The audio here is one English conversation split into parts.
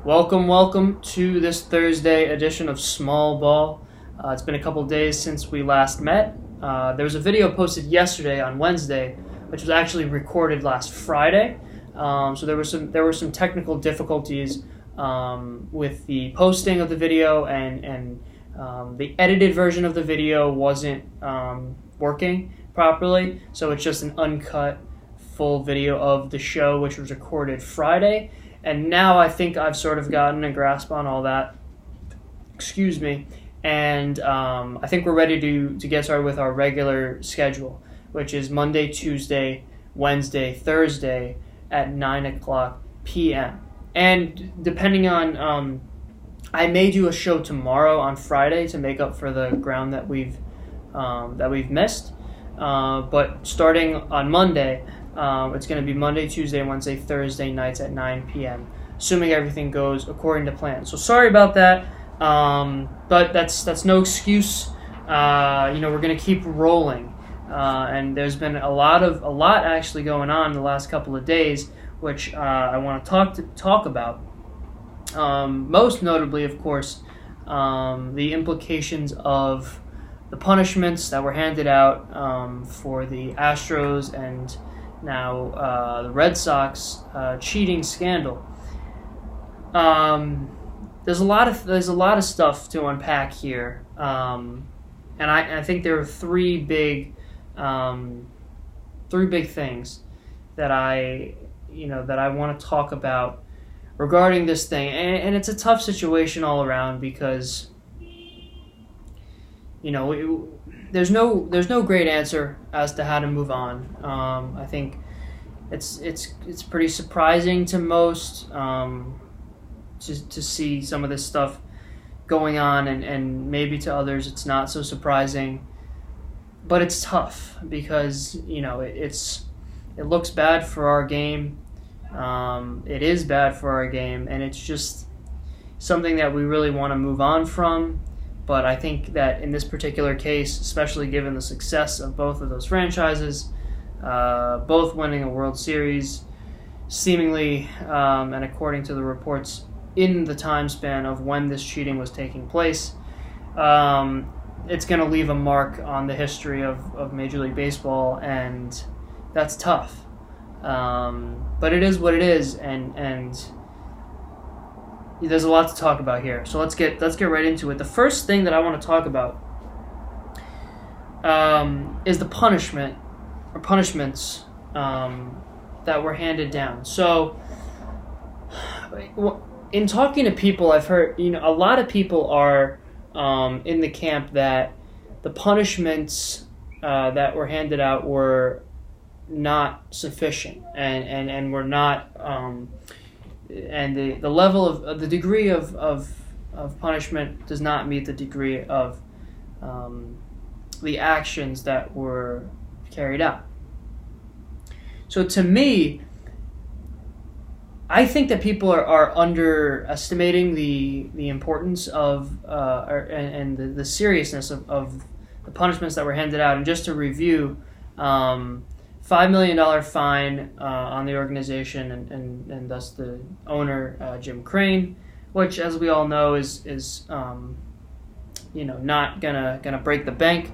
Welcome to this Thursday edition of Small Ball. It's been a couple days since we last met. There was a video posted yesterday on Wednesday, which was actually recorded last Friday. So there were some technical difficulties with the posting of the video, and the edited version of the video wasn't working properly. So it's just an uncut full video of the show, which was recorded Friday. And now I think I've sort of gotten a grasp on all that. Excuse me. And I think we're ready to get started with our regular schedule, which is Monday, Tuesday, Wednesday, Thursday at 9 o'clock p.m. And depending on, I may do a show tomorrow on Friday to make up for the ground that we've missed. But starting on Monday, it's going to be Monday, Tuesday, Wednesday, Thursday nights at 9 p.m., assuming everything goes according to plan. So sorry about that, but that's no excuse. We're going to keep rolling, and there's been a lot actually going on in the last couple of days, which I want to talk about. Most notably, of course, the implications of the punishments that were handed out for the Astros and now the Red Sox cheating scandal. There's a lot of stuff to unpack here, and I think there are three big things that I want to talk about regarding this thing, and it's a tough situation all around because there's no great answer as to how to move on. I think it's pretty surprising to most to see some of this stuff going on, and maybe to others it's not so surprising. But it's tough because it looks bad for our game. It is bad for our game, and it's just something that we really want to move on from. But I think that in this particular case, especially given the success of both of those franchises, both winning a World Series, seemingly, and according to the reports in the time span of when this cheating was taking place, it's going to leave a mark on the history of Major League Baseball, and that's tough. But it is what it is, and there's a lot to talk about here. So let's get right into it. The first thing that I want to talk about is the punishments that were handed down. So in talking to people, I've heard a lot of people are in the camp that the punishments that were handed out were not sufficient and were not and the level of the degree of punishment does not meet the degree of the actions that were carried out. So to me, I think that people are underestimating the importance of and the seriousness of the punishments that were handed out. And just to review, $5 million fine on the organization and thus the owner, Jim Crane, which, as we all know, is not gonna break the bank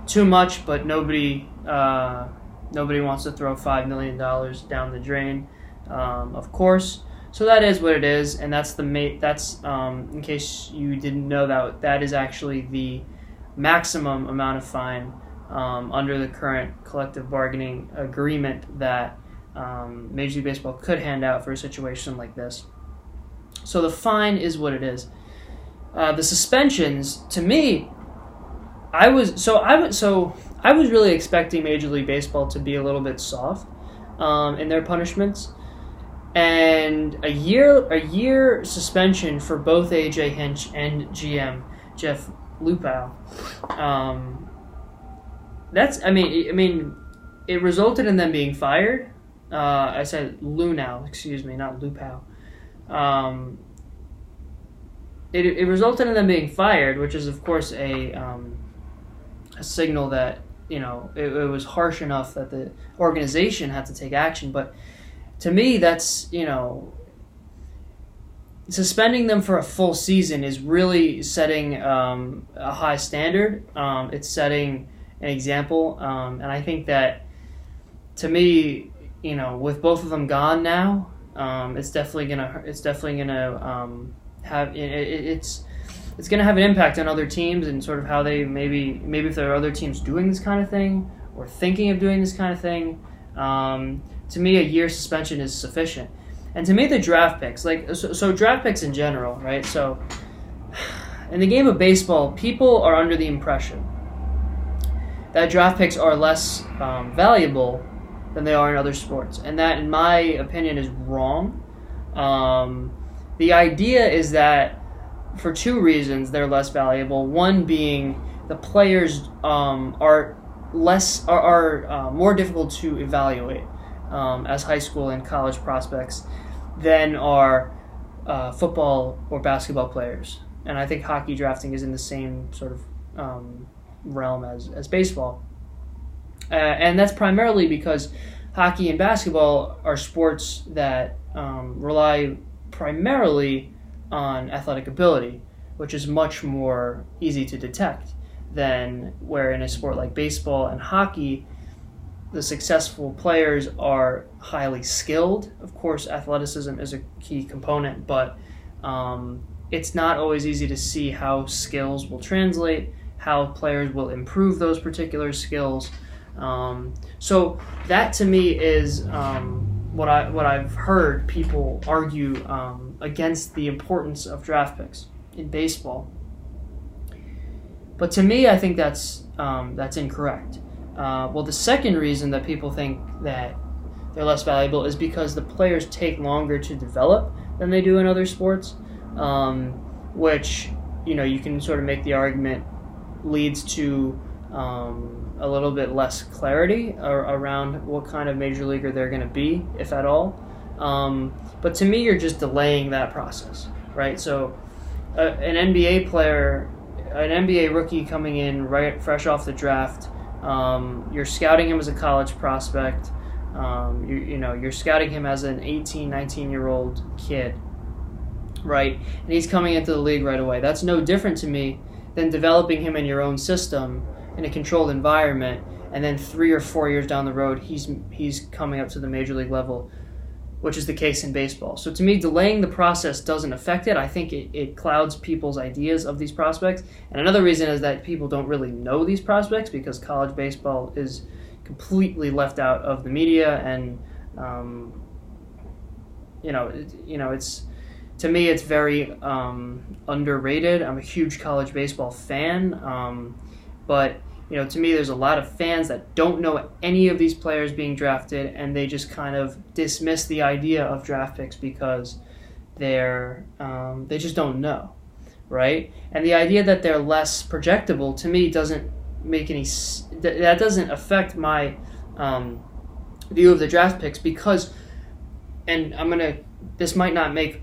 too much, but nobody wants to throw $5 million down the drain, of course. So that is what it is, and that's in case you didn't know, that is actually the maximum amount of fine under the current collective bargaining agreement that Major League Baseball could hand out for a situation like this. So the fine is what it is. The suspensions, to me, I was really expecting Major League Baseball to be a little bit soft in their punishments, and a year suspension for both AJ Hinch and GM Jeff Lupow. It resulted in them being fired. I said Lunau, excuse me, not Lupow. It resulted in them being fired, which is, of course, a signal that it was harsh enough that the organization had to take action. But to me, that's suspending them for a full season is really setting a high standard. It's setting an example, and I think that, to me, with both of them gone now, it's definitely gonna have an impact on other teams and sort of how they maybe if there are other teams doing this kind of thing or thinking of doing this kind of thing. To me, a year suspension is sufficient. And to me, the draft picks, so draft picks in general, right? So in the game of baseball, people are under the impression that draft picks are less valuable than they are in other sports. And that, in my opinion, is wrong. The idea is that for two reasons they're less valuable. One being the players are more difficult to evaluate as high school and college prospects than are football or basketball players. And I think hockey drafting is in the same sort of realm as baseball. And that's primarily because hockey and basketball are sports that rely primarily on athletic ability, which is much more easy to detect than where in a sport like baseball and hockey, the successful players are highly skilled. Of course, athleticism is a key component, but it's not always easy to see how skills will translate, how players will improve those particular skills. So that, to me, is what I've heard people argue against the importance of draft picks in baseball. But to me, I think that's incorrect. Well, the second reason that people think that they're less valuable is because the players take longer to develop than they do in other sports, which, you can sort of make the argument leads to a little bit less clarity around what kind of major leaguer they're going to be, if at all. But to me, you're just delaying that process, right? So an NBA player, an NBA rookie coming in fresh off the draft, you're scouting him as a college prospect. You're scouting him as an 18, 19-year-old kid, right? And he's coming into the league right away. That's no different to me than developing him in your own system in a controlled environment, and then 3 or 4 years down the road, he's coming up to the major league level, which is the case in baseball. So to me, delaying the process doesn't affect it. I think it clouds people's ideas of these prospects. And another reason is that people don't really know these prospects because college baseball is completely left out of the media, and it's, to me, it's very underrated. I'm a huge college baseball fan, but to me, there's a lot of fans that don't know any of these players being drafted, and they just kind of dismiss the idea of draft picks because they just don't know, right? And the idea that they're less projectable, to me, doesn't make that doesn't affect my view of the draft picks, because, and this might not make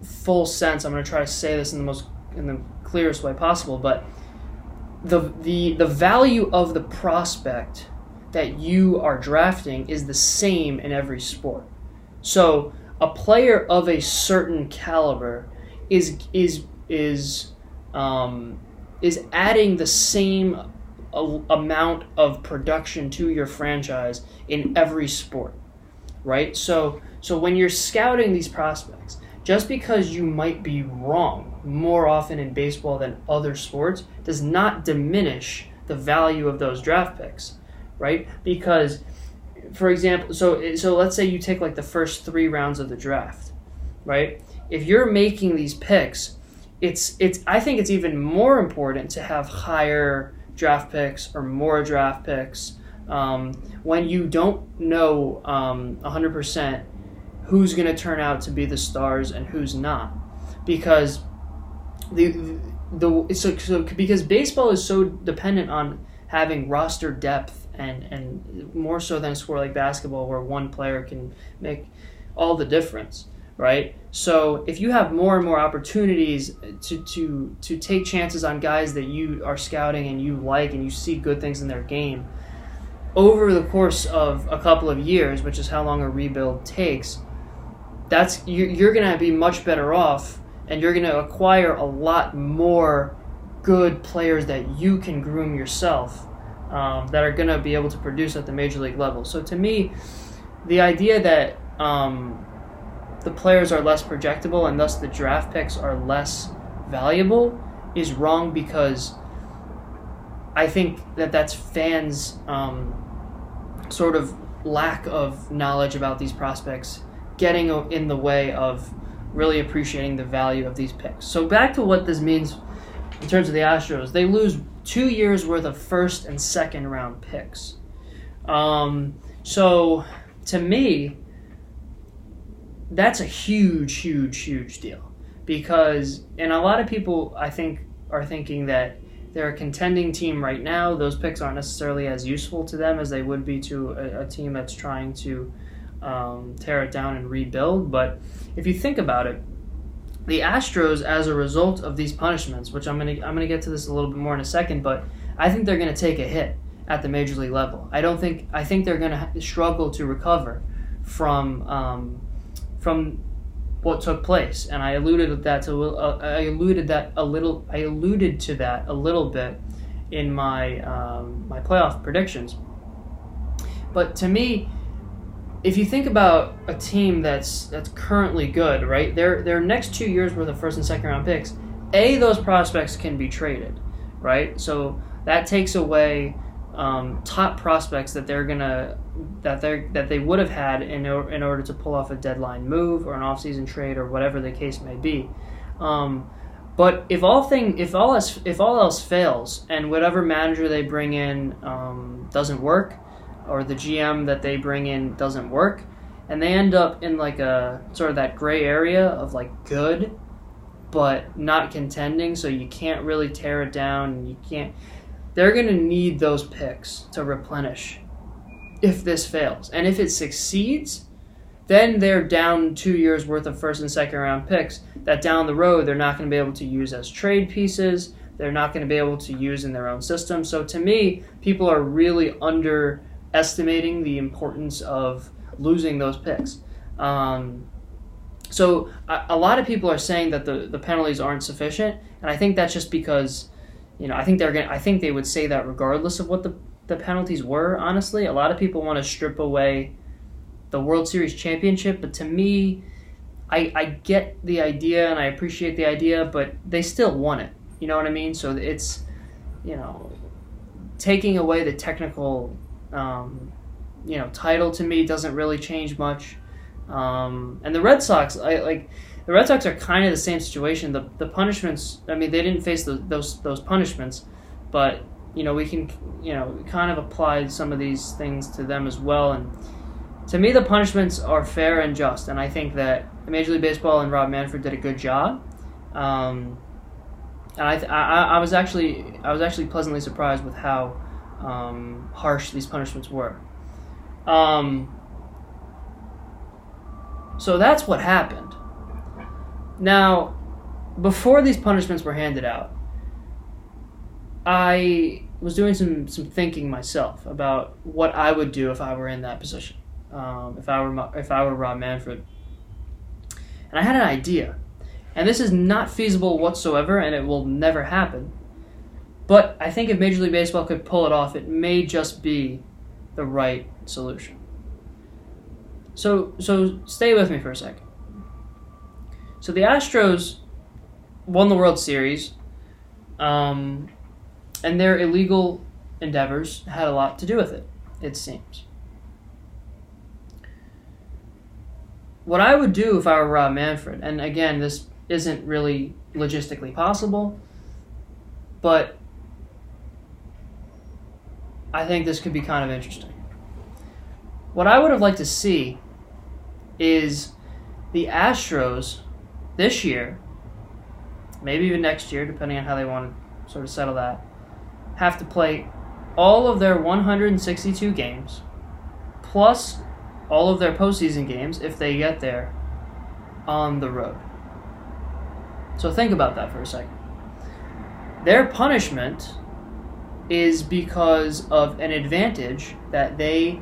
full sense. I'm gonna try to say this in the clearest way possible, but the value of the prospect that you are drafting is the same in every sport. So a player of a certain caliber is adding the same amount of production to your franchise in every sport, right? So when you're scouting these prospects, just because you might be wrong more often in baseball than other sports does not diminish the value of those draft picks, right? Because, for example, so let's say you take like the first 3 rounds of the draft, right? If you're making these picks, I think it's even more important to have higher draft picks or more draft picks when you don't know 100% who's going to turn out to be the stars and who's not, because because baseball is so dependent on having roster depth and more so than a sport like basketball where one player can make all the difference, right? So if you have more and more opportunities to take chances on guys that you are scouting and you like and you see good things in their game over the course of a couple of years, which is how long a rebuild takes, you're going to be much better off, and you're going to acquire a lot more good players that you can groom yourself, that are going to be able to produce at the major league level. So to me, the idea that the players are less projectable and thus the draft picks are less valuable is wrong, because I think that's fans' sort of lack of knowledge about these prospects getting in the way of really appreciating the value of these picks. So back to what this means in terms of the Astros. They lose 2 years worth of first and second round picks. So to me, that's a huge deal, because, and a lot of people I think are thinking that they're a contending team right now. Those picks aren't necessarily as useful to them as they would be to a team that's trying to tear it down and rebuild. But if you think about it, the Astros, as a result of these punishments, which I'm gonna get to this a little bit more in a second, but I think they're gonna take a hit at the major league level. I think they're gonna struggle to recover from what took place, and I alluded to that a little bit in my my playoff predictions. But to me, if you think about a team that's currently good, right? Their next 2 years worth of first and second round picks, those prospects can be traded, right? So that takes away top prospects that they would have had in order to pull off a deadline move or an offseason trade or whatever the case may be. But if all else fails and whatever manager they bring in doesn't work, or the GM that they bring in doesn't work, and they end up in like a sort of that gray area of like good but not contending, so you can't really tear it down, and they're going to need those picks to replenish if this fails. And if it succeeds, then they're down 2 years worth of first and second round picks that down the road they're not going to be able to use as trade pieces. They're not going to be able to use in their own system. So to me, people are really underestimating the importance of losing those picks. So a lot of people are saying that the penalties aren't sufficient, and I think that's just because, I think they would say that regardless of what the penalties were. Honestly, a lot of people want to strip away the World Series championship, but to me, I get the idea and I appreciate the idea, but they still won it. You know what I mean? So it's, taking away the technical, title to me doesn't really change much. And the Red Sox, the Red Sox are kind of the same situation. The punishments, I mean, they didn't face those punishments, but we can kind of apply some of these things to them as well. And to me, the punishments are fair and just, and I think that Major League Baseball and Rob Manfred did a good job. And I was actually pleasantly surprised with how harsh these punishments were. So that's what happened. Now, before these punishments were handed out, I was doing some thinking myself about what I would do if I were in that position, if I were Rob Manfred. And I had an idea. And this is not feasible whatsoever, and it will never happen. But I think if Major League Baseball could pull it off, it may just be the right solution. So stay with me for a second. So the Astros won the World Series, and their illegal endeavors had a lot to do with it, it seems. What I would do if I were Rob Manfred, and again, this isn't really logistically possible, but I think this could be kind of interesting. What I would have liked to see is the Astros this year, maybe even next year, depending on how they want to sort of settle that, have to play all of their 162 games, plus all of their postseason games, if they get there, on the road. So think about that for a second. Their punishment is because of an advantage that they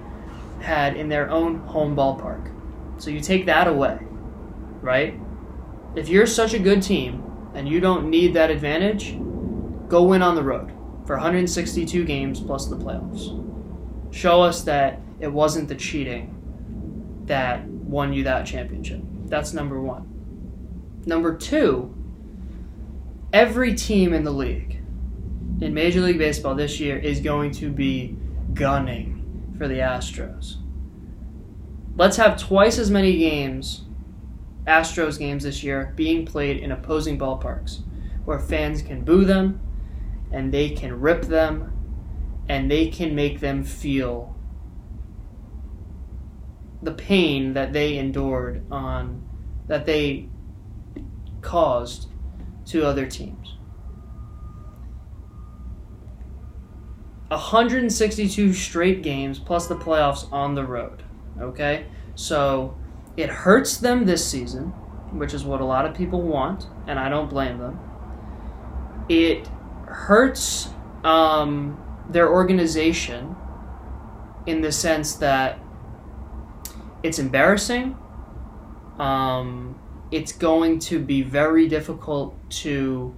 had in their own home ballpark. So you take that away. right? If you're such a good team and you don't need that advantage, go win on the road for 162 games plus the playoffs. Show us that it wasn't the cheating that won you that championship. That's number one. Number two, every team in the league, in Major League Baseball this year, is going to be gunning for the Astros. Let's have twice as many games, Astros games this year, being played in opposing ballparks where fans can boo them and they can rip them and they can make them feel the pain that they endured that they caused to other teams. 162 straight games plus the playoffs on the road. Okay? So it hurts them this season, which is what a lot of people want, and I don't blame them. It hurts their organization in the sense that it's embarrassing. It's going to be very difficult to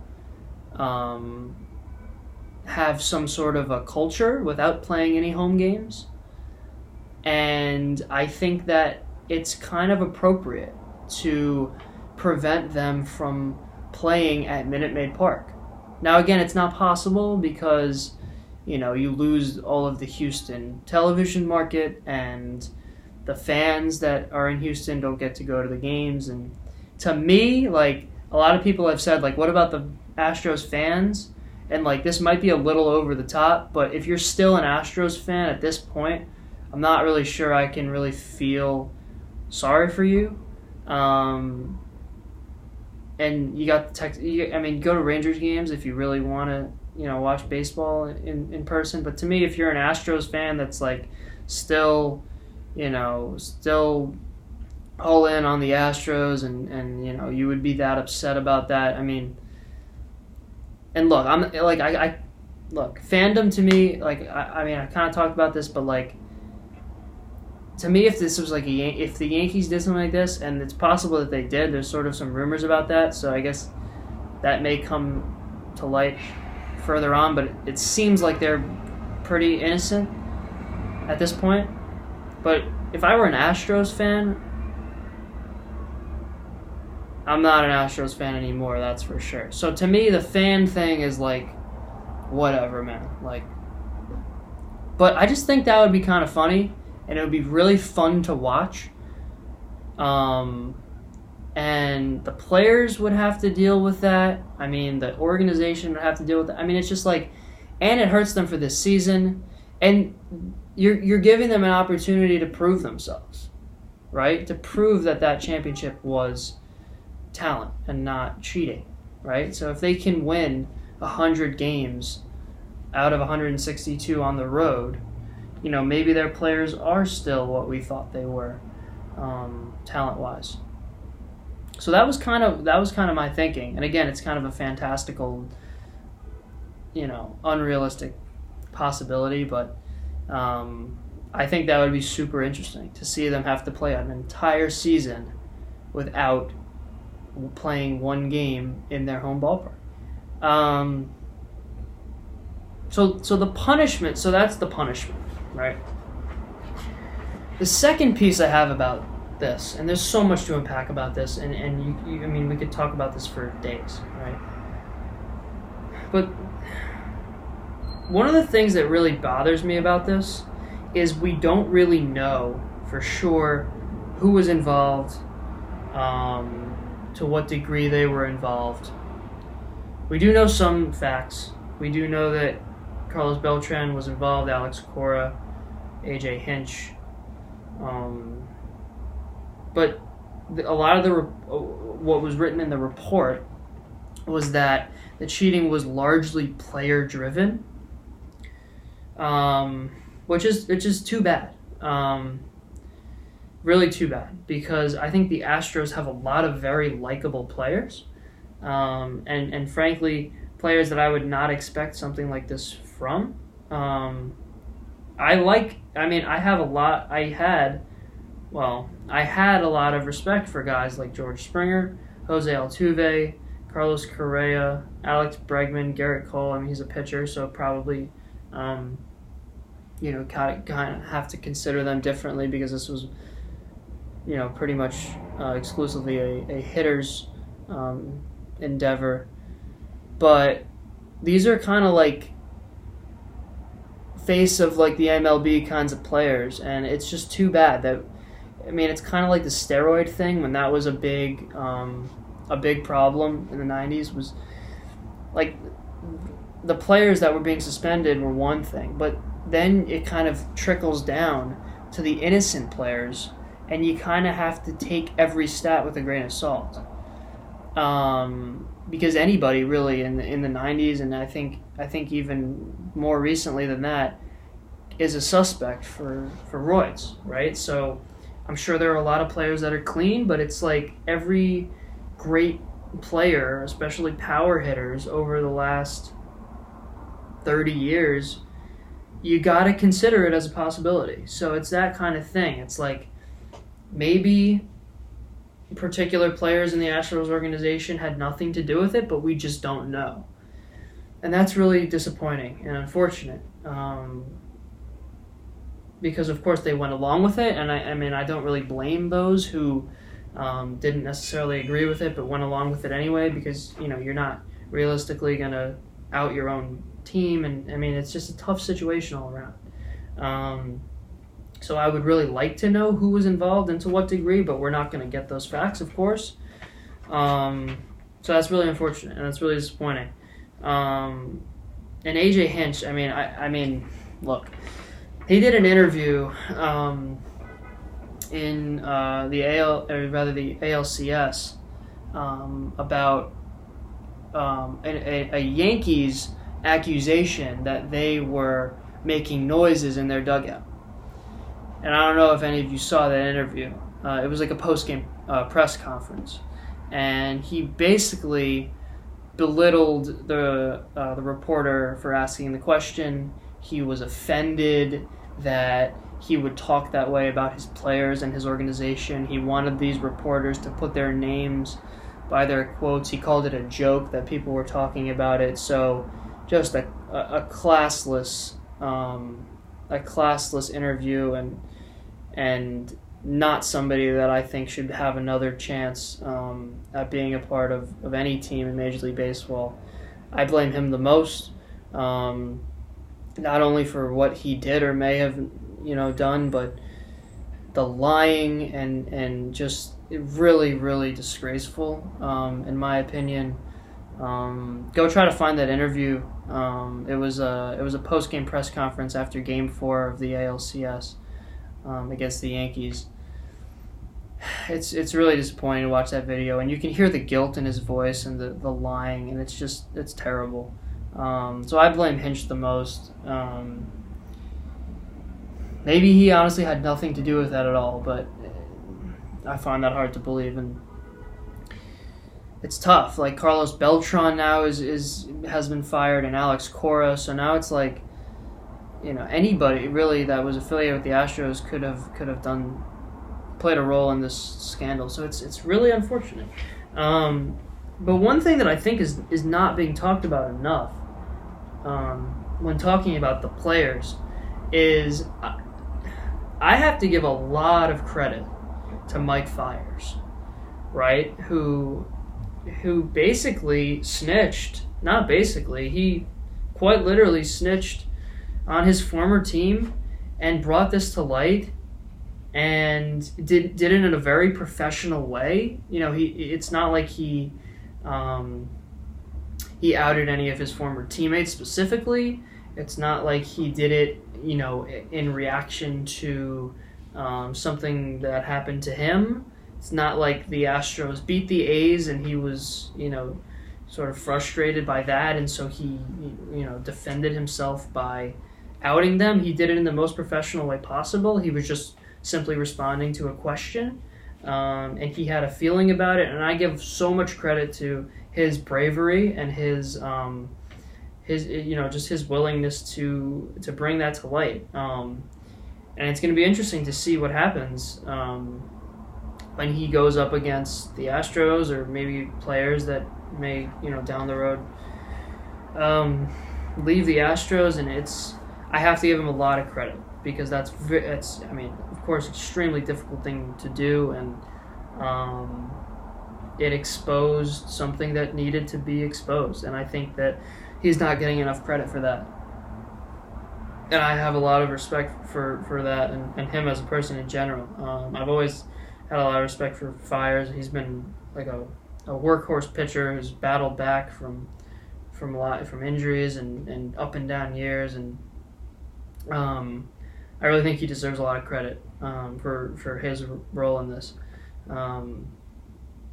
have some sort of a culture without playing any home games. And I think that it's kind of appropriate to prevent them from playing at Minute Maid Park. Now, again, it's not possible because, you lose all of the Houston television market and the fans that are in Houston don't get to go to the games. And to me, a lot of people have said, what about the Astros fans? And, this might be a little over the top, but if you're still an Astros fan at this point, I'm not really sure I can really feel sorry for you. And you got the go to Rangers games if you really want to, watch baseball in person. But to me, if you're an Astros fan that's still all in on the Astros and you would be that upset about that. And look, look, fandom to me, I kind of talked about this, but to me, if this was if the Yankees did something like this, and it's possible that they did, there's sort of some rumors about that, so I guess that may come to light further on, but it seems like they're pretty innocent at this point. But if I were an Astros fan, I'm not an Astros fan anymore, that's for sure. So to me, the fan thing is whatever, man. But I just think that would be kind of funny. And it would be really fun to watch. And the players would have to deal with that. The organization would have to deal with that. It's just and it hurts them for this season. And you're giving them an opportunity to prove themselves, right? To prove that championship was talent and not cheating, right? So if they can win 100 games out of 162 on the road, maybe their players are still what we thought they were, talent-wise. So that was kind of my thinking. And again, it's kind of a fantastical, unrealistic possibility, but I think that would be super interesting to see them have to play an entire season without playing one game in their home ballpark. So the punishment. So that's the punishment. Right. The second piece I have about this, and there's so much to unpack about this, and we could talk about this for days, right? But one of the things that really bothers me about this is we don't really know for sure who was involved, to what degree they were involved. We do know some facts. We do know that Carlos Beltran was involved, Alex Cora, AJ Hinch, but a lot of what was written in the report was that the cheating was largely player driven, which is too bad, really too bad, because I think the Astros have a lot of very likable players, and frankly, players that I would not expect something like this from. I had well, I had a lot of respect for guys like George Springer, Jose Altuve, Carlos Correa, Alex Bregman, Garrett Cole. I mean, he's a pitcher, so probably, kind of have to consider them differently because this was, pretty much exclusively a hitter's endeavor. But these are kind of like face of like the MLB kinds of players, and it's just too bad that. I mean, it's kind of like the steroid thing when that was a big problem in the 90s. Was like the players that were being suspended were one thing, but then it kind of trickles down to the innocent players, and you kind of have to take every stat with a grain of salt. Because anybody really in the 90s, and I think even more recently than that, is a suspect for roids, right? So I'm sure there are a lot of players that are clean, but it's like every great player, especially power hitters, over the last 30 years, you got to consider it as a possibility. So it's that kind of thing. It's like maybe particular players in the Astros organization had nothing to do with it, but we just don't know. And that's really disappointing and unfortunate. Because of course they went along with it, and I don't really blame those who didn't necessarily agree with it but went along with it anyway, because you're not realistically going to out your own team, and I mean it's just a tough situation all around. So I would really like to know who was involved and to what degree, but we're not going to get those facts, of course. So that's really unfortunate, and that's really disappointing. And AJ Hinch, I mean, look. He did an interview in the ALCS about a Yankees accusation that they were making noises in their dugout. And I don't know if any of you saw that interview. It was like a post-game press conference, and he basically belittled the reporter for asking the question. He was offended that he would talk that way about his players and his organization. He wanted these reporters to put their names by their quotes. He called it a joke that people were talking about it. So just a classless interview, and not somebody that I think should have another chance at being a part of any team in Major League Baseball. I blame him the most. Not only for what he did or may have, done, but the lying and just really, really disgraceful, in my opinion. Go try to find that interview. It was a post-game press conference after Game 4 of the ALCS against the Yankees. It's really disappointing to watch that video, and you can hear the guilt in his voice and the lying, and it's terrible. So I blame Hinch the most. Maybe he honestly had nothing to do with that at all, but I find that hard to believe, and it's tough. Like Carlos Beltran now has been fired, and Alex Cora, so now it's like, anybody really that was affiliated with the Astros could have played a role in this scandal. So it's really unfortunate. But one thing that I think is not being talked about enough when talking about the players is I have to give a lot of credit to Mike Fiers, right? Who basically snitched. Not basically, he quite literally snitched on his former team and brought this to light and did it in a very professional way. It's not like he outed any of his former teammates specifically. It's not like he did it, in reaction to something that happened to him. It's not like the Astros beat the A's and he was, sort of frustrated by that, and so he, defended himself by outing them. He did it in the most professional way possible. He was just simply responding to a question, and he had a feeling about it, and I give so much credit to his bravery and his just his willingness to bring that to light. And it's going to be interesting to see what happens when he goes up against the Astros or maybe players that may, down the road leave the Astros. And I have to give him a lot of credit because that's of course, extremely difficult thing to do, and it exposed something that needed to be exposed, and I think that he's not getting enough credit for that. And I have a lot of respect for that and him as a person in general. I've always had a lot of respect for Fiers. He's been like a workhorse pitcher who's battled back from injuries and up and down years, and I really think he deserves a lot of credit for his role in this.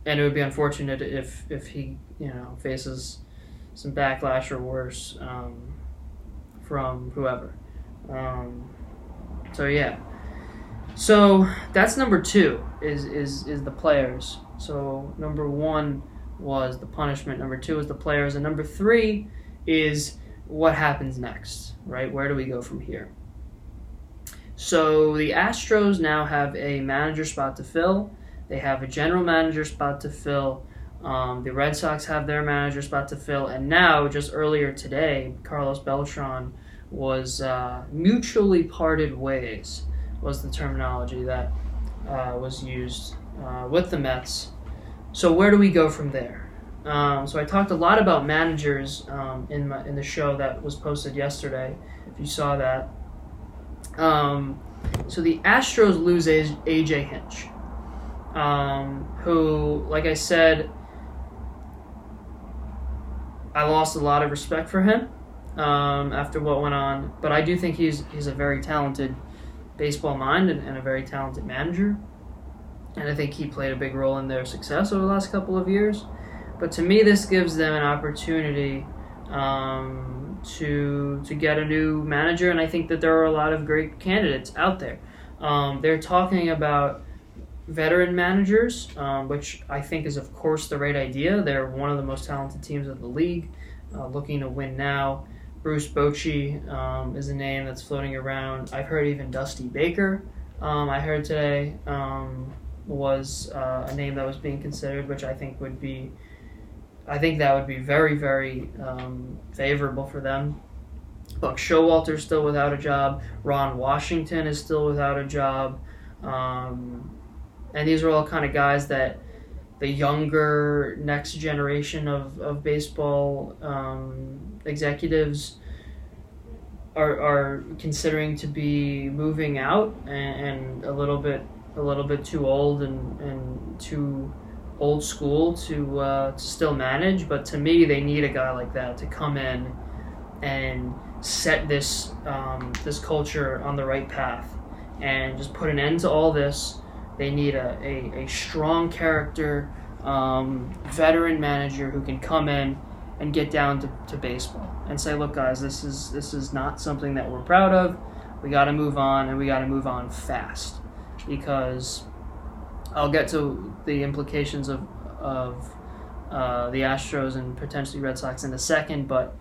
And it would be unfortunate if he faces some backlash or worse from whoever. So that's number 2 is the players. So number 1 was the punishment, number 2 is the players, and number 3 is what happens next, right? Where do we go from here? So the Astros now have a manager spot to fill. They have a general manager spot to fill. The Red Sox have their manager spot to fill. And now, just earlier today, Carlos Beltran was mutually parted ways, was the terminology that was used with the Mets. So where do we go from there? So I talked a lot about managers in the show that was posted yesterday, if you saw that. So the Astros lose A.J. Hinch, who, like I said, I lost a lot of respect for him after what went on, but I do think he's a very talented baseball mind and a very talented manager, and I think he played a big role in their success over the last couple of years. But to me, this gives them an opportunity to get a new manager, and I think that there are a lot of great candidates out there. They're talking about veteran managers, which I think is, of course, the right idea. They're one of the most talented teams in the league, looking to win now. Bruce Bochy is a name that's floating around. I've heard even Dusty Baker, I heard today, was a name that was being considered, which I think that would be very, very favorable for them. Buck Showalter's still without a job. Ron Washington is still without a job. And these are all kind of guys that the younger next generation of baseball executives are considering to be moving out and a little bit too old and too old school to still manage. But to me, they need a guy like that to come in and set this culture on the right path and just put an end to all this. They need a strong character, veteran manager who can come in and get down to baseball and say, look, guys, this is not something that we're proud of. We got to move on, and we got to move on fast, because I'll get to the implications of the Astros and potentially Red Sox in a second, but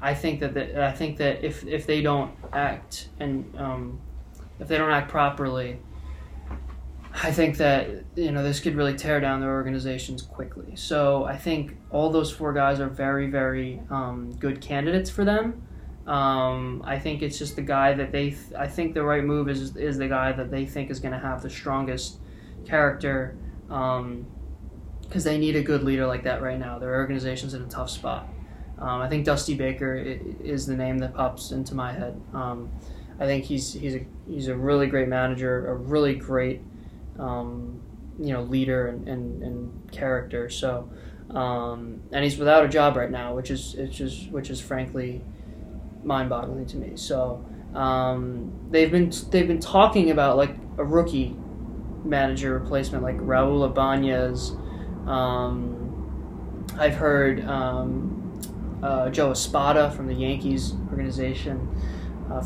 I think that if they don't act and if they don't act properly, I think that this could really tear down their organizations quickly. So I think all those 4 guys are very, very good candidates for them. I think it's just the guy that I think the right move is the guy that they think is going to have the strongest character, because they need a good leader like that right now. Their organization's in a tough spot. I think Dusty Baker is the name that pops into my head. I think he's a really great manager, a really great leader and character. So and he's without a job right now, which is frankly mind-boggling to me. So they've been talking about like a rookie manager replacement, like Raul Ibanez. I've heard Joe Espada from the Yankees organization,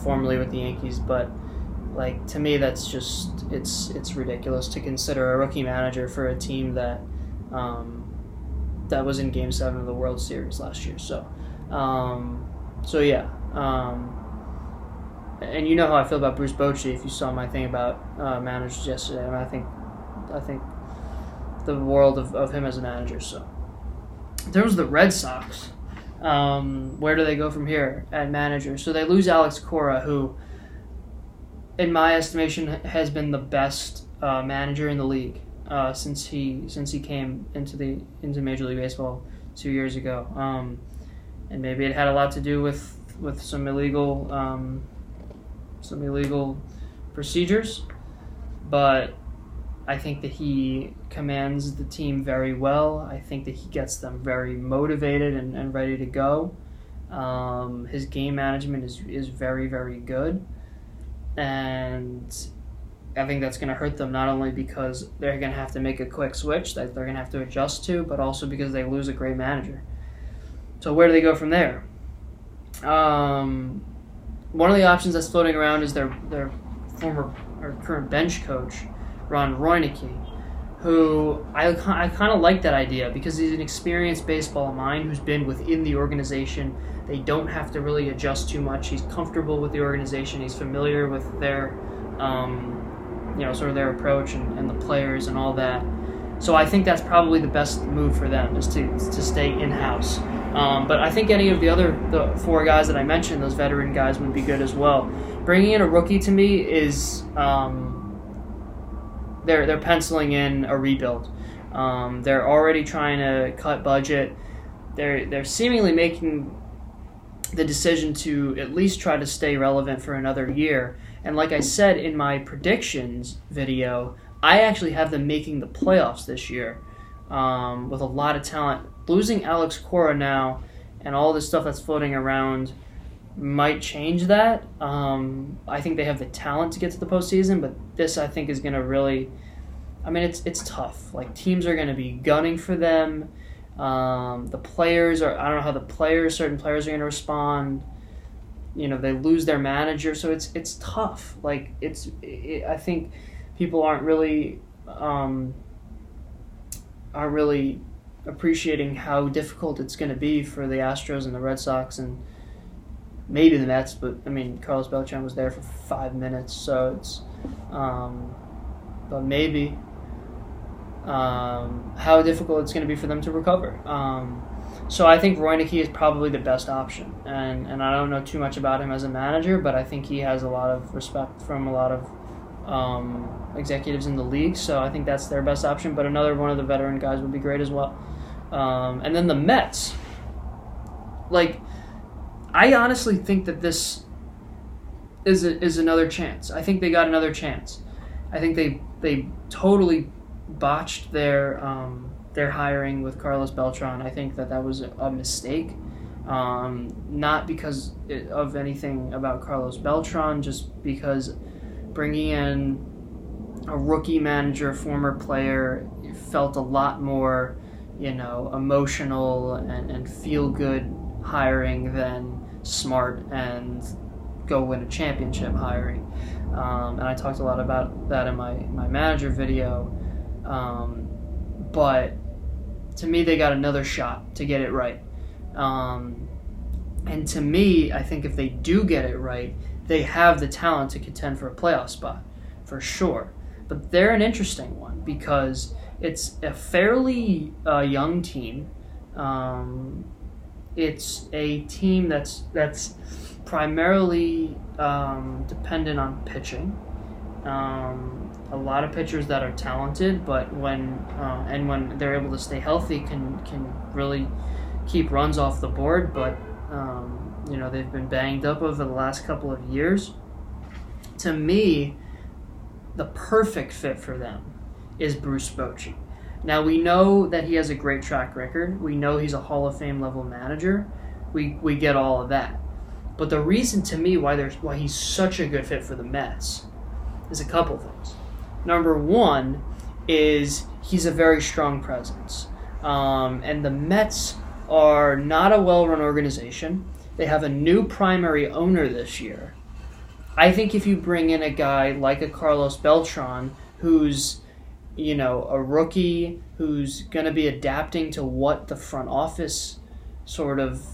formerly with the Yankees, but like, to me, that's just it's ridiculous to consider a rookie manager for a team that was in Game 7 of the World Series last year. So yeah. and you know how I feel about Bruce Bochy. If you saw my thing about managers yesterday, I mean, I think the world of him as a manager. So there was the Red Sox. Where do they go from here at manager? So they lose Alex Cora, who, in my estimation, has been the best manager in the league since he came into Major League Baseball 2 years ago. And maybe it had a lot to do with some illegal procedures, but I think that he commands the team very well. I think that he gets them very motivated and ready to go. His game management is very, very good. And I think that's going to hurt them not only because they're going to have to make a quick switch that they're going to have to adjust to, but also because they lose a great manager. So where do they go from there? One of the options that's floating around is their former or current bench coach, Ron Roenicke, who I kind of like that idea because he's an experienced baseball mind who's been within the organization. They don't have to really adjust too much. He's comfortable with the organization. He's familiar with their, sort of their approach and the players and all that. So I think that's probably the best move for them is to stay in-house. But I think any of the four guys that I mentioned, those veteran guys, would be good as well. Bringing in a rookie to me is they're penciling in a rebuild. They're already trying to cut budget. They're seemingly making the decision to at least try to stay relevant for another year. And like I said in my predictions video, I actually have them making the playoffs this year with a lot of talent. Losing Alex Cora now and all this stuff that's floating around might change that. I think they have the talent to get to the postseason, but this I think is going to really, it's tough. Like, teams are going to be gunning for them. The players I don't know how certain players are going to respond. They lose their manager, so it's tough. Like, I think people aren't really appreciating how difficult it's going to be for the Astros and the Red Sox and maybe the Mets, but Carlos Beltran was there for 5 minutes, so it's but maybe how difficult it's going to be for them to recover. So I think Roenicke is probably the best option, and I don't know too much about him as a manager, but I think he has a lot of respect from a lot of executives in the league, so I think that's their best option, but another one of the veteran guys would be great as well. And then the Mets, I honestly think that this is another chance. I think they got another chance. I think they totally botched their hiring with Carlos Beltran. I think that was a mistake, not because of anything about Carlos Beltran, just because bringing in a rookie manager, former player, felt a lot more, emotional and feel-good hiring than smart and go win a championship hiring. And I talked a lot about that in my manager video. But to me, they got another shot to get it right. And to me, I think if they do get it right, they have the talent to contend for a playoff spot, for sure. But they're an interesting one because it's a fairly young team. It's a team that's primarily dependent on pitching. A lot of pitchers that are talented, but when they're able to stay healthy, can really keep runs off the board. But they've been banged up over the last couple of years. To me, the perfect fit for them is Bruce Bochy. Now, we know that he has a great track record. We know he's a Hall of Fame level manager. We get all of that. But the reason to me why he's such a good fit for the Mets is a couple things. Number one is he's a very strong presence. And the Mets are not a well-run organization. They have a new primary owner this year. I think if you bring in a guy like a Carlos Beltran, who's a rookie, who's going to be adapting to what the front office sort of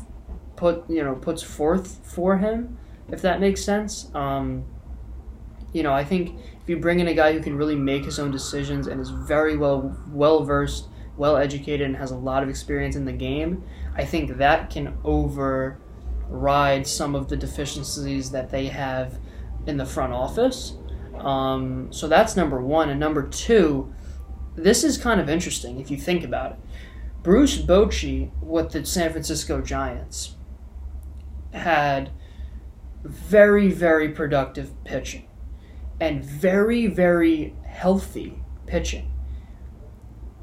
puts forth for him, if that makes sense. I think if you bring in a guy who can really make his own decisions and is very well-versed, well-educated, and has a lot of experience in the game, I think that can override some of the deficiencies that they have in the front office. So that's number one. And number two, this is kind of interesting if you think about it. Bruce Bochy with the San Francisco Giants had very, very productive pitching and very, very healthy pitching.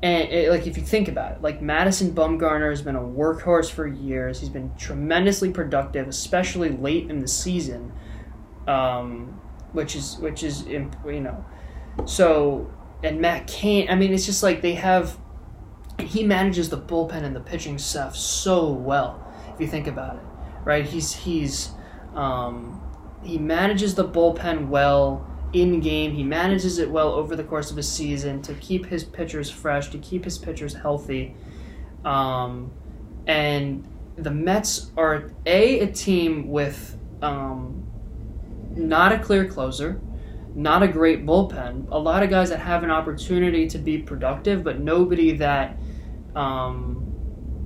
And if you think about it, like Madison Bumgarner has been a workhorse for years. He's been tremendously productive, especially late in the season, which is So, and Matt Cain. I mean, it's just like he manages the bullpen and the pitching staff so well. If you think about it, right? He manages the bullpen well. In game, he manages it well over the course of a season to keep his pitchers fresh, to keep his pitchers healthy. And the Mets are a team with not a clear closer, not a great bullpen, a lot of guys that have an opportunity to be productive, but nobody that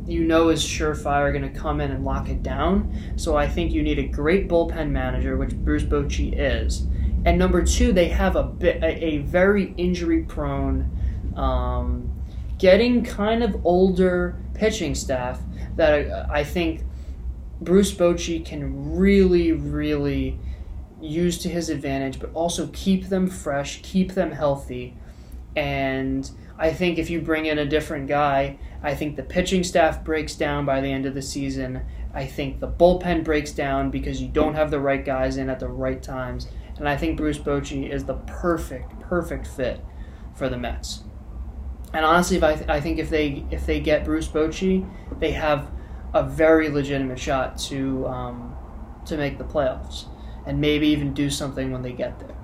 is surefire going to come in and lock it down. So I think you need a great bullpen manager, which Bruce Bochy is. And number two, they have a very injury-prone, getting kind of older pitching staff that I think Bruce Bochy can really, really use to his advantage, but also keep them fresh, keep them healthy. And I think if you bring in a different guy, I think the pitching staff breaks down by the end of the season. I think the bullpen breaks down because you don't have the right guys in at the right times. And I think Bruce Bochy is the perfect fit for the Mets. And honestly, I think if they get Bruce Bochy, they have a very legitimate shot to make the playoffs and maybe even do something when they get there.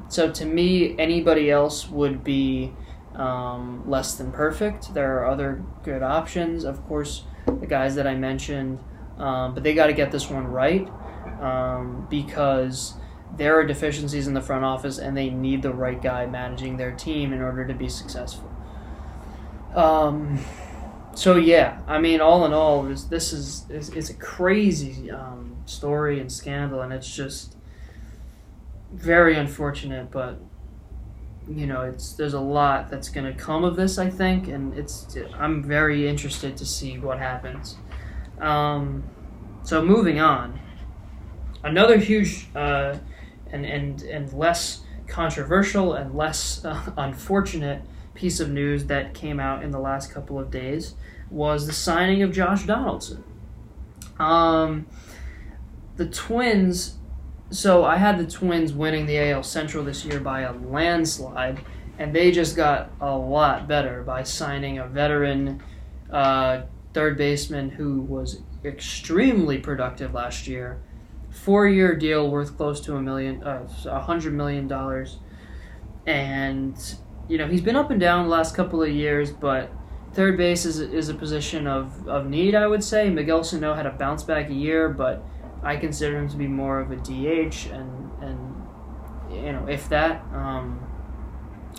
So to me, anybody else would be less than perfect. There are other good options, of course, the guys that I mentioned, but they got to get this one right because there are deficiencies in the front office and they need the right guy managing their team in order to be successful. So yeah, I mean, all in all, this is a crazy story and scandal, and it's just very unfortunate, but there's a lot that's going to come of this, I think, and I'm very interested to see what happens. So moving on, another huge and less controversial and less unfortunate piece of news that came out in the last couple of days was the signing of Josh Donaldson. The Twins. So I had the Twins winning the AL Central this year by a landslide, and they just got a lot better by signing a veteran third baseman who was extremely productive last year. 4-year deal worth close to $100 million. And, he's been up and down the last couple of years, but third base is a position of need, I would say. Miguel Sano had a bounce back year, but I consider him to be more of a DH and if that.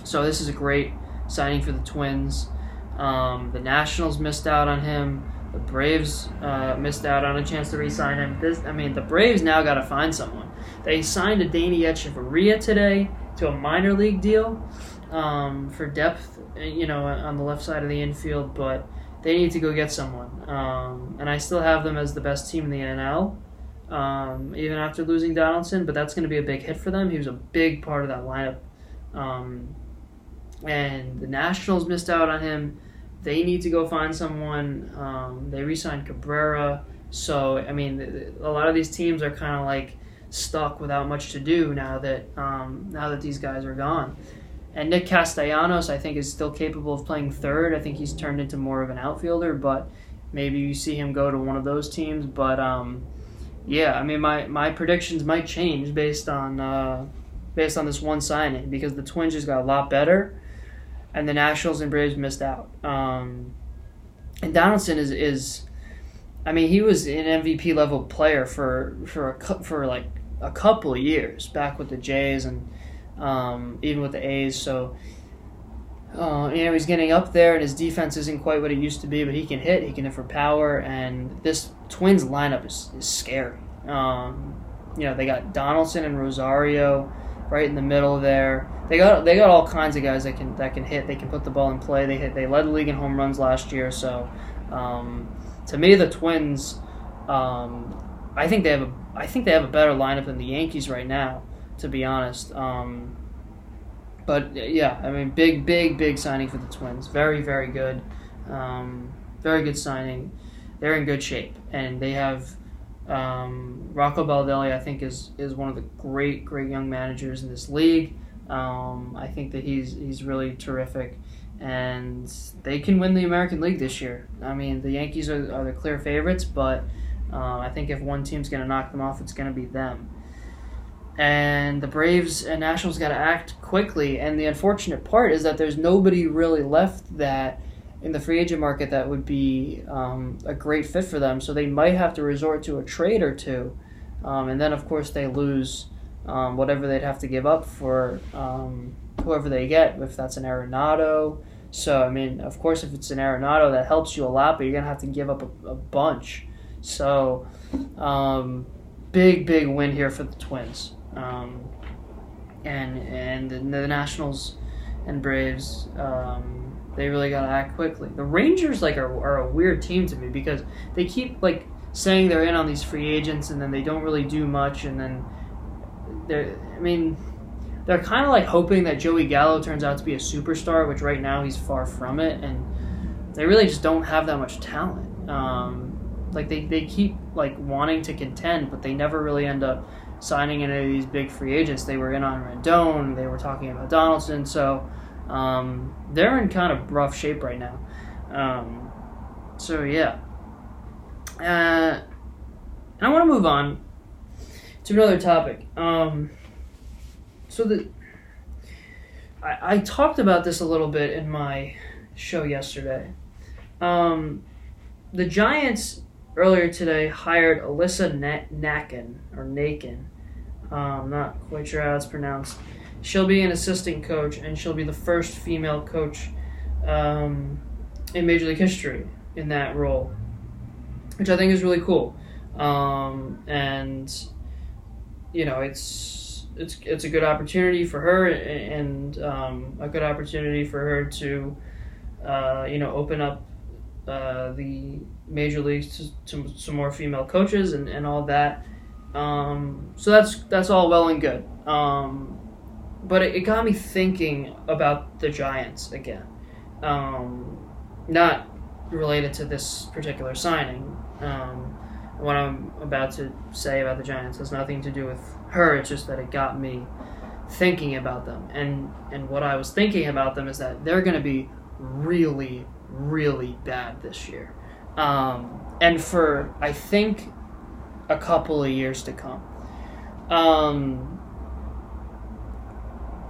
So this is a great signing for the Twins. The Nationals missed out on him. The Braves missed out on a chance to re-sign him. The Braves now got to find someone. They signed Adeiny Echeverria today to a minor league deal for depth, on the left side of the infield, but they need to go get someone. And I still have them as the best team in the NL. Even after losing Donaldson, but that's going to be a big hit for them. He was a big part of that lineup. And the Nationals missed out on him. They need to go find someone. They re-signed Cabrera. So, a lot of these teams are kind of like stuck without much to do now that these guys are gone. And Nick Castellanos, I think, is still capable of playing third. I think he's turned into more of an outfielder, but maybe you see him go to one of those teams. But my predictions might change based on this one signing because the Twins just got a lot better, and the Nationals and Braves missed out. And Donaldson is I mean, he was an MVP level player for like a couple of years back with the Jays and even with the A's. So he's getting up there, and his defense isn't quite what it used to be, but he can hit. He can hit for power, and this Twins lineup is scary. They got Donaldson and Rosario right in the middle there. They got all kinds of guys that can hit. They can put the ball in play. They led the league in home runs last year. So to me, the Twins, I think they have a better lineup than the Yankees right now, to be honest. But yeah, I mean, big signing for the Twins. Very, very good. Very good signing. They're in good shape, and they have Rocco Baldelli. I think is one of the great young managers in this league. I think that he's really terrific, and they can win the American League this year. I mean, the Yankees are the clear favorites, but I think if one team's going to knock them off, it's going to be them. And the Braves and Nationals got to act quickly, and the unfortunate part is that there's nobody really left that in the free agent market that would be a great fit for them, so they might have to resort to a trade or two, and then of course they lose whatever they'd have to give up for whoever they get, if that's an Arenado. So I mean, of course, if it's an Arenado, that helps you a lot, but you're gonna have to give up a bunch. So big win here for the Twins. And the Nationals and Braves, they really got to act quickly. The Rangers are a weird team to me because they keep saying they're in on these free agents and then they don't really do much, and then they're kind of hoping that Joey Gallo turns out to be a superstar, which right now he's far from it, and they really just don't have that much talent. They keep wanting to contend, but they never really end up signing any of these big free agents. They were in on Rendon, they were talking about Donaldson, so they're in kind of rough shape right now. So yeah, and I want to move on to another topic. I talked about this a little bit in my show yesterday. The Giants earlier today hired Alyssa Nakin. I'm not quite sure how it's pronounced. She'll be an assistant coach, and she'll be the first female coach in Major League history in that role, which I think is really cool. And it's a good opportunity for her, and a good opportunity for her to open up the major leagues to some more female coaches and all that. So that's all well and good. But it got me thinking about the Giants again. Not related to this particular signing. What I'm about to say about the Giants has nothing to do with her. It's just that it got me thinking about them. And what I was thinking about them is that they're going to be really, really bad this year. And for, I think, a couple of years to come.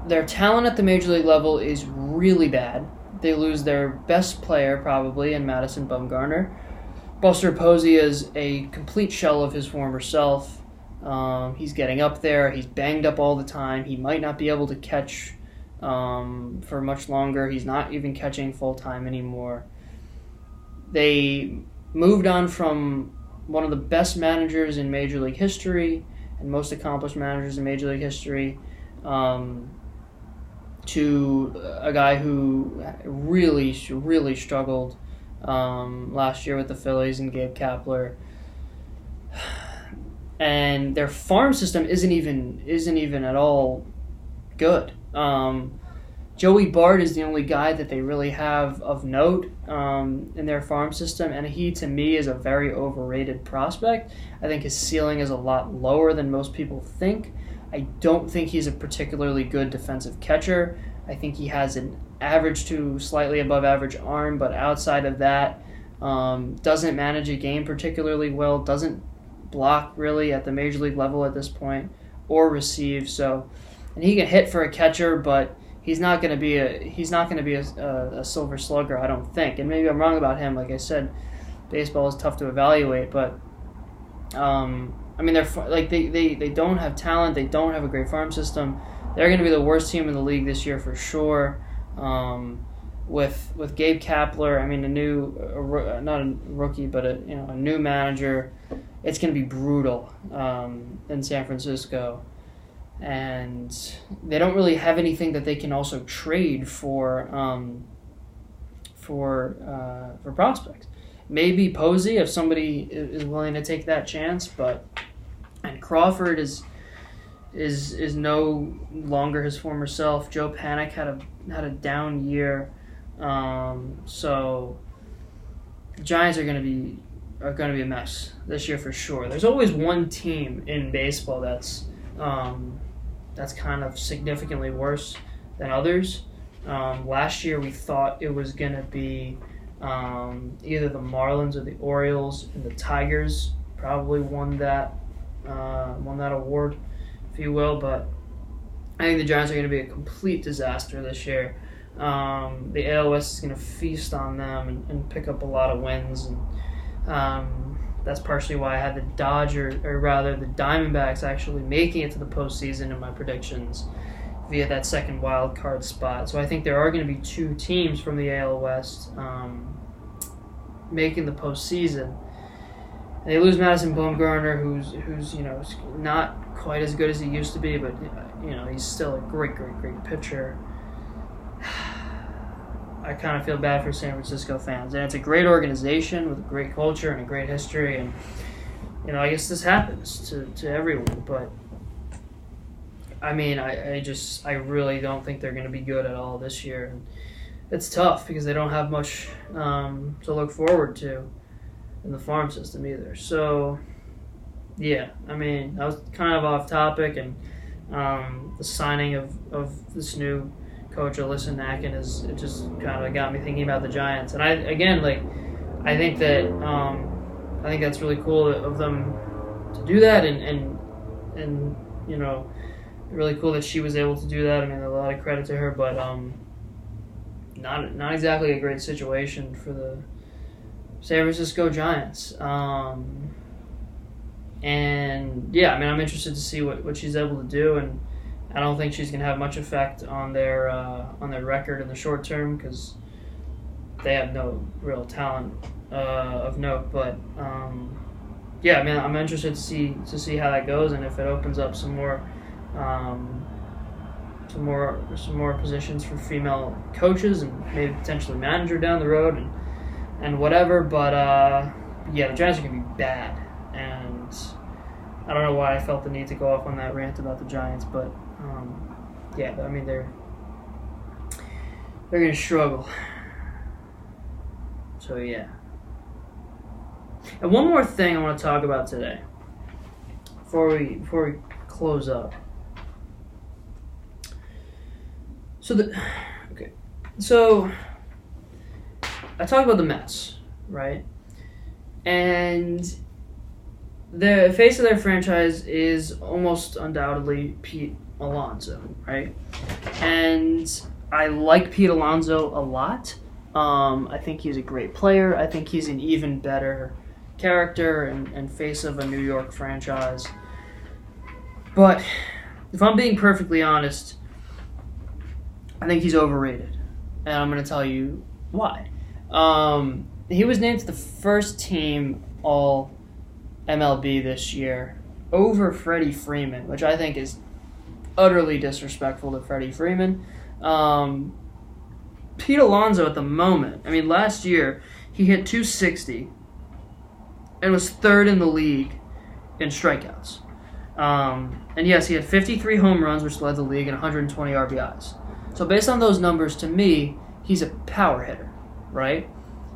Their talent at the Major League level is really bad. They lose their best player, probably, in Madison Bumgarner. Buster Posey is a complete shell of his former self. He's getting up there. He's banged up all the time. He might not be able to catch for much longer. He's not even catching full-time anymore. They moved on from one of the best managers in Major League history and most accomplished managers in Major League history to a guy who really struggled last year with the Phillies and Gabe Kapler. And their farm system isn't even at all good. Joey Bart is the only guy that they really have of note in their farm system, and he, to me, is a very overrated prospect. I think his ceiling is a lot lower than most people think. I don't think he's a particularly good defensive catcher. I think he has an average to slightly above average arm, but outside of that, doesn't manage a game particularly well, doesn't block really at the Major League level at this point, or receive. So, and he can hit for a catcher, but he's not going to be a silver slugger, I don't think. And maybe I'm wrong about him, like I said. baseball is tough to evaluate, but I mean, they don't have talent. They don't have a great farm system. They're going to be the worst team in the league this year for sure. With Gabe Kapler, I mean, not a rookie, but a new manager, it's going to be brutal in San Francisco, and they don't really have anything that they can also trade for prospects. Maybe Posey if somebody is willing to take that chance, and Crawford is no longer his former self. Joe Panik had a down year, so the Giants are going to be a mess this year for sure. There's always one team in baseball that's kind of significantly worse than others. Last year we thought it was going to be either the Marlins or the Orioles, and the Tigers probably won that award, if you will. But I think the Giants are going to be a complete disaster this year. The AL West is going to feast on them and pick up a lot of wins, and that's partially why I had the Diamondbacks actually making it to the postseason in my predictions via that second wild card spot. So I think there are going to be two teams from the AL West making the postseason. And they lose Madison Bumgarner, who's not quite as good as he used to be, but he's still a great pitcher. I kind of feel bad for San Francisco fans, and it's a great organization with a great culture and a great history, and I guess this happens to everyone, but I mean, I really don't think they're going to be good at all this year. And it's tough because they don't have much to look forward to in the farm system either. So, yeah, I mean, that was kind of off topic, and the signing of this new coach, Alyssa Nacken, it just kind of got me thinking about the Giants. And I think that's really cool of them to do that, and really cool that she was able to do that. I mean, a lot of credit to her, but not exactly a great situation for the San Francisco Giants. And yeah, I mean, I'm interested to see what she's able to do, and I don't think she's going to have much effect on their record in the short term because they have no real talent of note. But yeah, I mean, I'm interested to see how that goes, and if it opens up some more positions for female coaches and maybe potentially manager down the road and whatever. But yeah, the Giants are going to be bad, and I don't know why I felt the need to go off on that rant about the Giants, but yeah, I mean, they're going to struggle. So yeah. And one more thing I want to talk about today before we close up. So I talked about the Mets, right? And the face of their franchise is almost undoubtedly Pete Alonso, right? And I like Pete Alonso a lot. I think he's a great player. I think he's an even better character and face of a New York franchise. But if I'm being perfectly honest, I think he's overrated. And I'm going to tell you why. He was named to the first team all-MLB this year over Freddie Freeman, which I think is utterly disrespectful to Freddie Freeman. Pete Alonso at the moment, I mean, last year he hit .260 and was third in the league in strikeouts. And yes, he had 53 home runs, which led the league, and 120 RBIs. So based on those numbers, to me, he's a power hitter, right?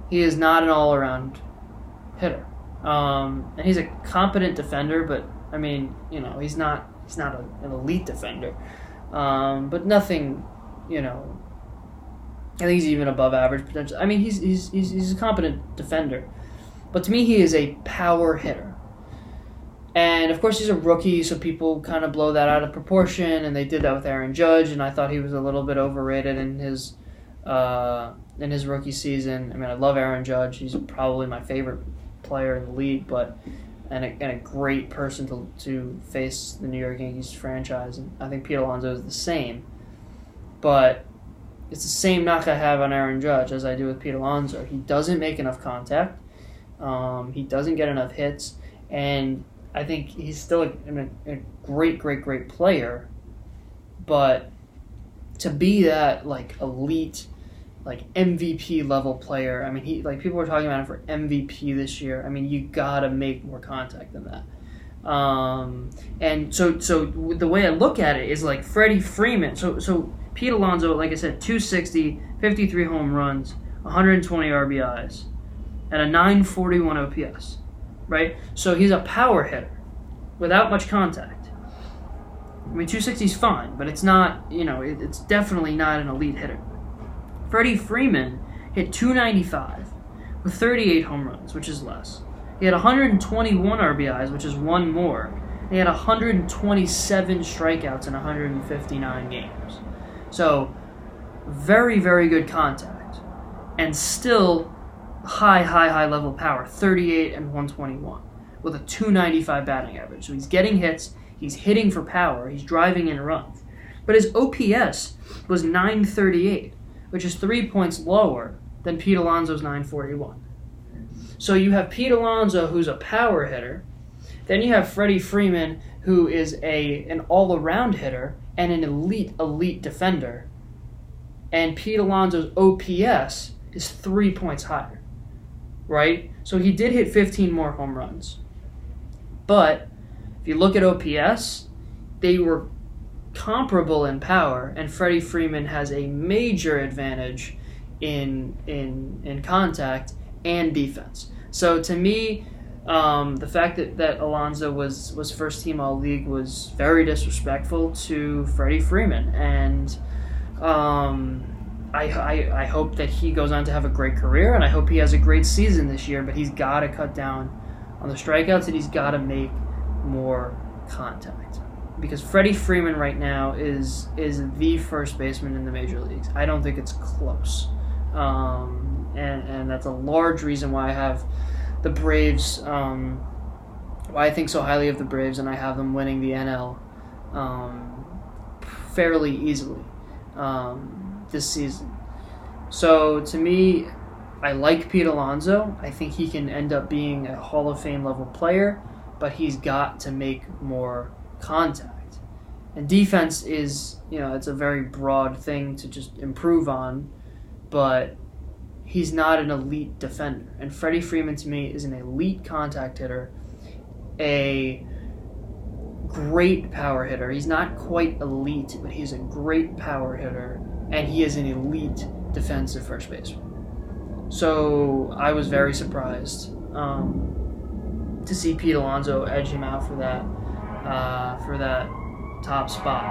He is not an all-around hitter. And he's a competent defender, but, I mean, he's not an elite defender. But nothing, I think he's even above average potential. I mean, he's a competent defender. But to me, he is a power hitter. And, of course, he's a rookie, so people kind of blow that out of proportion, and they did that with Aaron Judge, and I thought he was a little bit overrated in his in his rookie season. I mean, I love Aaron Judge. He's probably my favorite player in the league, and a great person to face the New York Yankees franchise. And I think Pete Alonso is the same. But it's the same knock I have on Aaron Judge as I do with Pete Alonso. He doesn't make enough contact. He doesn't get enough hits. And I think he's still a great player. But to be that elite, MVP level player, I mean, people were talking about him for MVP this year. I mean, you gotta make more contact than that. And so the way I look at it is Freddie Freeman. So Pete Alonso, like I said, 260, 53 home runs, 120 RBIs, and a 941 OPS, right? So he's a power hitter without much contact. I mean, 260 is fine, but it's not, it's definitely not an elite hitter. Freddie Freeman hit 295 with 38 home runs, which is less. He had 121 RBIs, which is one more. And he had 127 strikeouts in 159 games. So, very, very good contact. And still high level power, 38 and 121, with a 295 batting average. So he's getting hits, he's hitting for power, he's driving in runs. But his OPS was 938, which is 3 points lower than Pete Alonso's 941. So you have Pete Alonso, who's a power hitter. Then you have Freddie Freeman, who is an all-around hitter and an elite defender. And Pete Alonso's OPS is 3 points higher, right? So he did hit 15 more home runs. But if you look at OPS, they were comparable in power, and Freddie Freeman has a major advantage in contact and defense. So to me, the fact that Alonso was first team all league was very disrespectful to Freddie Freeman, and I hope that he goes on to have a great career, and I hope he has a great season this year. But he's got to cut down on the strikeouts, and he's got to make more contact, because Freddie Freeman right now is the first baseman in the major leagues. I don't think it's close. And that's a large reason why I have the Braves, why I think so highly of the Braves, and I have them winning the NL fairly easily this season. So to me, I like Pete Alonso. I think he can end up being a Hall of Fame level player, but he's got to make more contact. And defense is, it's a very broad thing to just improve on, but he's not an elite defender. And Freddie Freeman, to me, is an elite contact hitter, a great power hitter. He's not quite elite, but he's a great power hitter, and he is an elite defensive first baseman. So I was very surprised to see Pete Alonso edge him out for that top spot.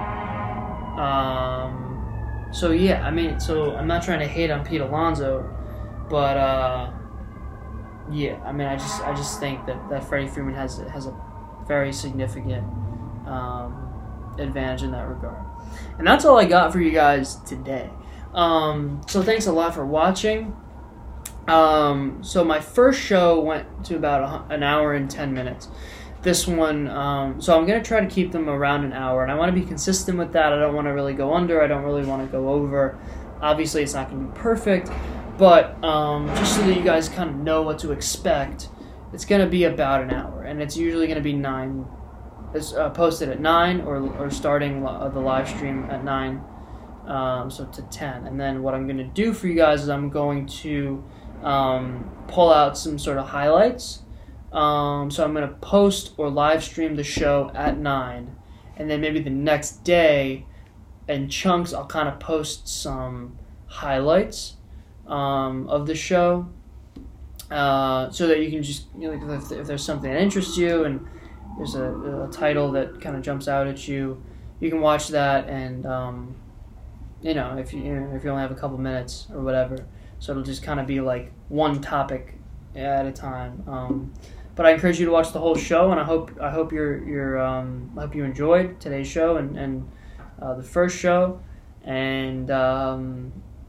So yeah, I'm not trying to hate on Pete Alonso, but yeah, I just think that Freddie Freeman has a very significant advantage in that regard. And that's all I got for you guys today. So thanks a lot for watching. So my first show went to about an hour and 10 minutes. This one, so I'm going to try to keep them around an hour, and I want to be consistent with that. I don't want to really go under. I don't really want to go over. Obviously, it's not going to be perfect, but just so that you guys kind of know what to expect, it's going to be about an hour, and it's usually going to be 9. It's posted at 9 or starting the live stream at 9, so to 10. And then what I'm going to do for you guys is I'm going to pull out some sort of highlights. So I'm going to post or live stream the show at 9, and then maybe the next day in chunks I'll kind of post some highlights of the show, so that you can just, if there's something that interests you and there's a title that kind of jumps out at you, you can watch that, and if you only have a couple minutes or whatever, so it'll just kind of be like one topic at a time. But I encourage you to watch the whole show, and I hope you enjoyed today's show and the first show, and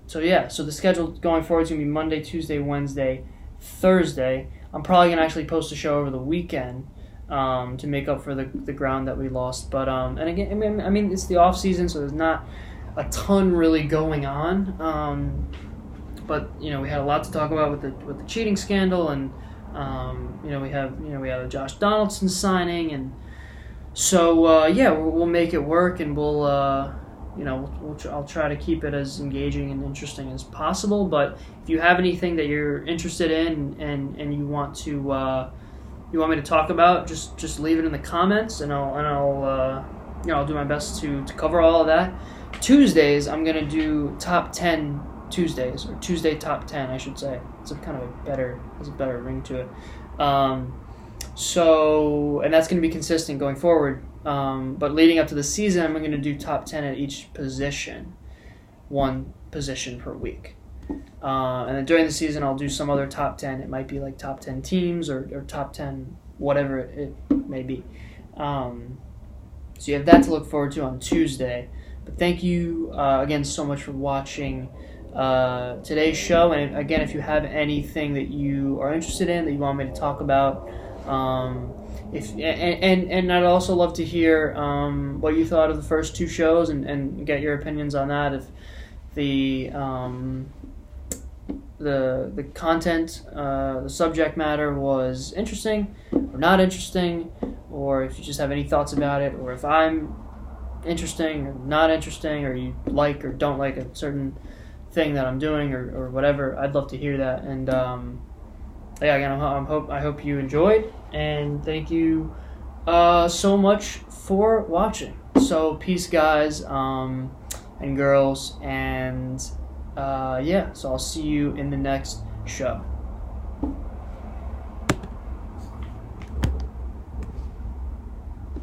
So the schedule going forward is going to be Monday, Tuesday, Wednesday, Thursday. I'm probably going to actually post a show over the weekend to make up for the ground that we lost. But and again, I mean it's the off season, so there's not a ton really going on. But we had a lot to talk about with the cheating scandal, and we had a Josh Donaldson signing, and so we'll make it work, and I'll try to keep it as engaging and interesting as possible. But if you have anything that you're interested in and you want me to talk about, just leave it in the comments, and I'll do my best to cover all of that. Tuesdays I'm gonna do top 10 Tuesdays, or Tuesday top 10, I should say. It's has a better ring to it. And that's going to be consistent going forward. But leading up to the season, I'm going to do top 10 at each position, one position per week. And then during the season, I'll do some other top 10. It might be like top 10 teams or top 10 whatever it may be. So you have that to look forward to on Tuesday. But thank you again so much for watching today's show. And again, if you have anything that you are interested in that you want me to talk about, and I'd also love to hear what you thought of the first two shows and get your opinions on that. If the content, the subject matter was interesting or not interesting, or if you just have any thoughts about it, or if I'm interesting or not interesting, or you like or don't like a certain thing that I'm doing or whatever, I'd love to hear that. And again, I hope you enjoyed, and thank you so much for watching. So peace, guys and girls, and so I'll see you in the next show.